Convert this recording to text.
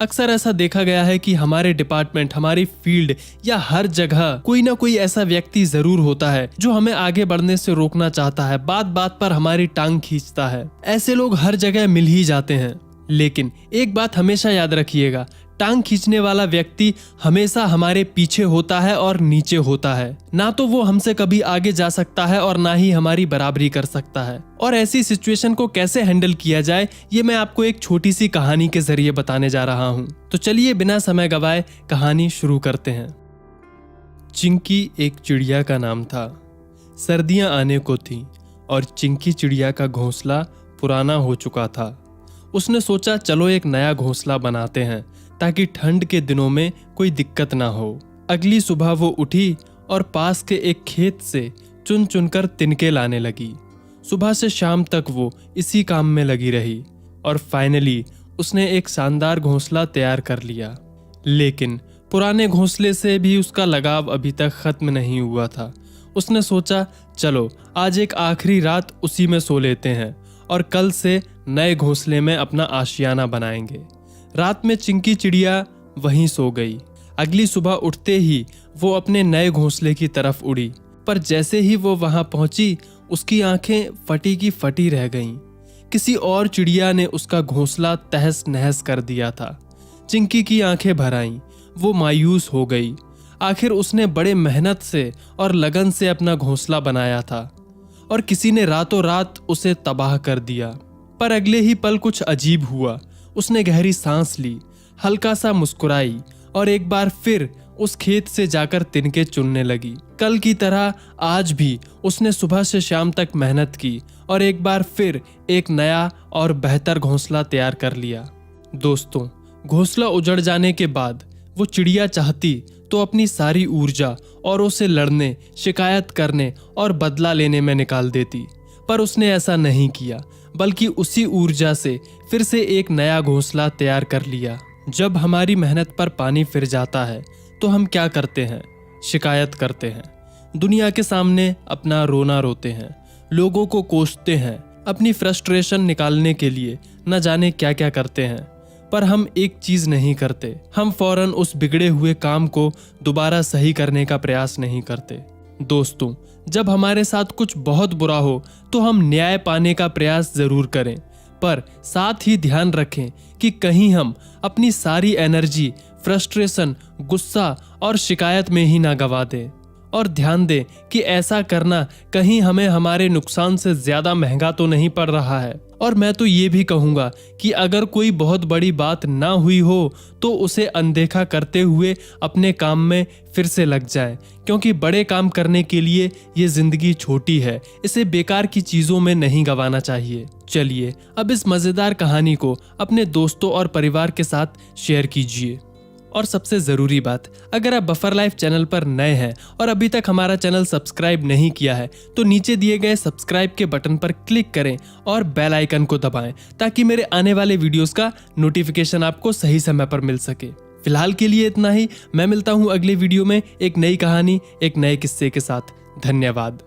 अक्सर ऐसा देखा गया है कि हमारे डिपार्टमेंट, हमारी फील्ड या हर जगह कोई ना कोई ऐसा व्यक्ति जरूर होता है जो हमें आगे बढ़ने से रोकना चाहता है, बात बात पर हमारी टांग खींचता है। ऐसे लोग हर जगह मिल ही जाते हैं, लेकिन एक बात हमेशा याद रखिएगा, टांग खींचने वाला व्यक्ति हमेशा हमारे पीछे होता है और नीचे होता है। ना तो वो हमसे कभी आगे जा सकता है और ना ही हमारी बराबरी कर सकता है। और ऐसी सिचुएशन को कैसे हैंडल किया जाए, ये मैं आपको एक छोटी सी कहानी के जरिए बताने जा रहा हूँ। तो चलिए बिना समय गवाए कहानी शुरू करते हैं। चिंकी एक चिड़िया का नाम था। सर्दियां आने को थी और चिंकी चिड़िया का घोंसला पुराना हो चुका था। उसने सोचा चलो एक नया घोंसला बनाते हैं ताकि ठंड के दिनों में कोई दिक्कत ना हो। अगली सुबह वो उठी और पास के एक खेत से चुन चुनकर तिनके लाने लगी। सुबह से शाम तक वो इसी काम में लगी रही और फाइनली उसने एक शानदार घोंसला तैयार कर लिया। लेकिन पुराने घोंसले से भी उसका लगाव अभी तक खत्म नहीं हुआ था। उसने सोचा चलो आज एक आखिरी रात उसी में सो लेते हैं और कल से नए घोंसले में अपना आशियाना बनाएंगे। रात में चिंकी चिड़िया वहीं सो गई। अगली सुबह उठते ही वो अपने नए घोंसले की तरफ उड़ी, पर जैसे ही वो वहां पहुंची उसकी आंखें फटी की फटी रह गईं। किसी और चिड़िया ने उसका घोंसला तहस नहस कर दिया था। चिंकी की आंखें भर आईं, वो मायूस हो गई। आखिर उसने बड़े मेहनत से और लगन से अपना घोंसला बनाया था और किसी ने रातों रात उसे तबाह कर दिया। पर अगले ही पल कुछ अजीब हुआ। उसने गहरी सांस ली, हल्का सा मुस्कुराई और एक बार फिर उस खेत से जाकर तिनके चुनने लगी। कल की तरह आज भी उसने सुबह से शाम तक मेहनत की और एक बार फिर एक नया और बेहतर घोंसला तैयार कर लिया। दोस्तों, घोंसला उजड़ जाने के बाद वो चिड़िया चाहती तो अपनी सारी ऊर्जा औरों से लड़ने, शिकायत करने और बदला लेने में निकाल देती, पर उसने ऐसा नहीं किया, बल्कि उसी ऊर्जा से फिर से एक नया घोंसला तैयार कर लिया। जब हमारी मेहनत पर पानी फिर जाता है तो हम क्या करते हैं? शिकायत करते हैं, दुनिया के सामने अपना रोना रोते हैं, लोगों को कोसते हैं, अपनी फ्रस्ट्रेशन निकालने के लिए न जाने क्या क्या करते हैं। पर हम एक चीज नहीं करते, हम फौरन उस बिगड़े हुए काम को दोबारा सही करने का प्रयास नहीं करते। दोस्तों, जब हमारे साथ कुछ बहुत बुरा हो तो हम न्याय पाने का प्रयास जरूर करें, पर साथ ही ध्यान रखें कि कहीं हम अपनी सारी एनर्जी फ्रस्ट्रेशन, गुस्सा और शिकायत में ही ना गवा दें। और ध्यान दें कि ऐसा करना कहीं हमें हमारे नुकसान से ज्यादा महंगा तो नहीं पड़ रहा है। और मैं तो ये भी कहूँगा कि अगर कोई बहुत बड़ी बात ना हुई हो तो उसे अनदेखा करते हुए अपने काम में फिर से लग जाएं, क्योंकि बड़े काम करने के लिए ये जिंदगी छोटी है, इसे बेकार की चीजों में नहीं गंवाना चाहिए। चलिए अब इस मजेदार कहानी को अपने दोस्तों और परिवार के साथ शेयर कीजिए। और सबसे ज़रूरी बात, अगर आप बफर लाइफ चैनल पर नए हैं और अभी तक हमारा चैनल सब्सक्राइब नहीं किया है तो नीचे दिए गए सब्सक्राइब के बटन पर क्लिक करें और बेल आइकन को दबाएं ताकि मेरे आने वाले वीडियोस का नोटिफिकेशन आपको सही समय पर मिल सके। फिलहाल के लिए इतना ही। मैं मिलता हूँ अगले वीडियो में एक नई कहानी, एक नए किस्से के साथ। धन्यवाद।